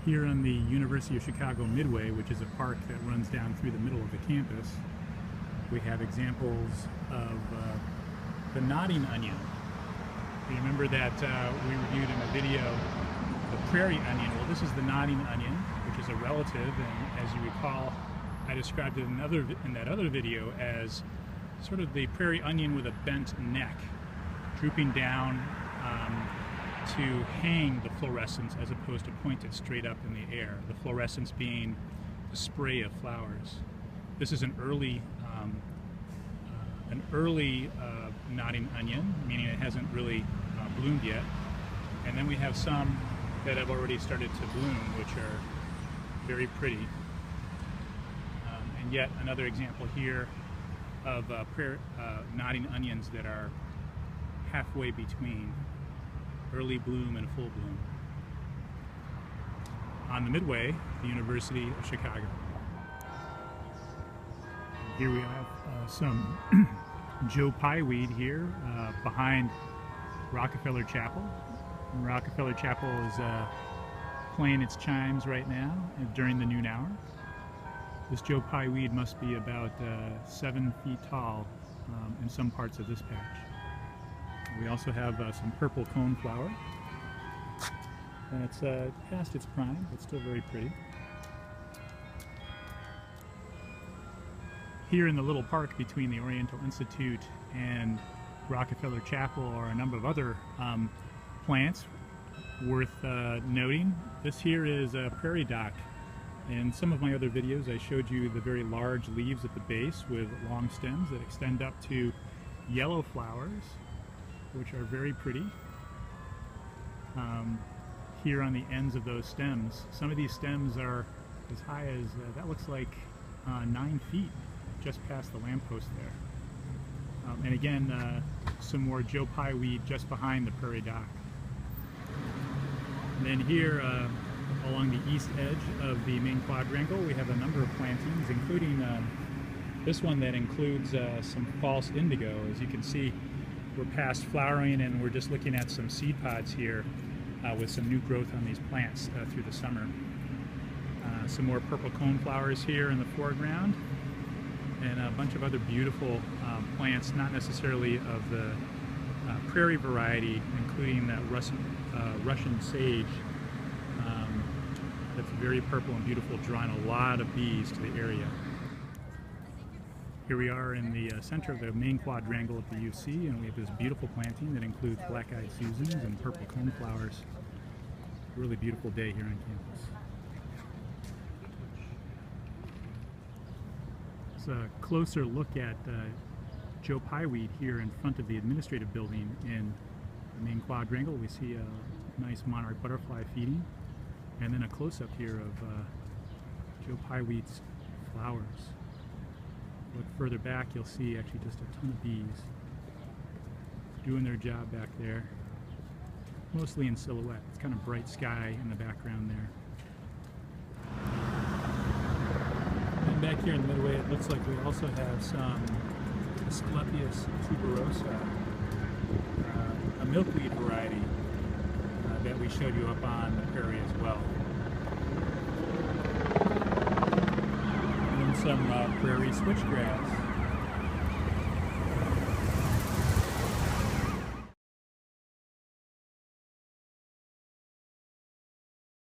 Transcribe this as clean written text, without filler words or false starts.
Here on the University of Chicago Midway, which is a park that runs down through the middle of the campus, we have examples of the nodding onion. You remember that we reviewed in a video the prairie onion. Well, this is the nodding onion, which is a relative, and as you recall, I described it in that other video as sort of the prairie onion with a bent neck, drooping down to hang the fluorescence as opposed to point it straight up in the air, the fluorescence being the spray of flowers. This is an early nodding onion, meaning it hasn't really bloomed yet. And then we have some that have already started to bloom, which are very pretty. And yet another example here of nodding onions that are halfway between early bloom and full bloom on the Midway, the University of Chicago. Here we have some Joe Pyeweed here behind Rockefeller Chapel. And Rockefeller Chapel is playing its chimes right now during the noon hour. This Joe Pyeweed must be about 7 feet tall in some parts of this patch. We also have some purple coneflower. That's past its prime, but still very pretty. Here in the little park between the Oriental Institute and Rockefeller Chapel are a number of other plants worth noting. This here is a prairie dock. In some of my other videos I showed you the very large leaves at the base with long stems that extend up to yellow flowers, which are very pretty. Here on the ends of those stems, some of these stems are as high as, that looks like 9 feet, just past the lamppost there. And again, some more Joe Pyeweed just behind the prairie dock. And then here, along the east edge of the main quadrangle, we have a number of plantings, including this one that includes some false indigo. As you can see, we're past flowering and we're just looking at some seed pods here with some new growth on these plants through the summer. Some more purple coneflowers here in the foreground, and a bunch of other beautiful plants, not necessarily of the prairie variety, including that Russian sage that's very purple and beautiful, drawing a lot of bees to the area. Here we are in the center of the main quadrangle at the UC, and we have this beautiful planting that includes black-eyed Susans and purple coneflowers. A really beautiful day here on campus. It's a closer look at Joe Pyeweed here in front of the administrative building in the main quadrangle. We see a nice monarch butterfly feeding, and then a close-up here of Joe Pyeweed's flowers. Look further back, you'll see actually just a ton of bees doing their job back there, mostly in silhouette. It's kind of bright sky in the background there. And back here in the Midway, it looks like we also have some Asclepias tuberosa, a milkweed variety that we showed you up on the prairie as well. And some prairie switchgrass.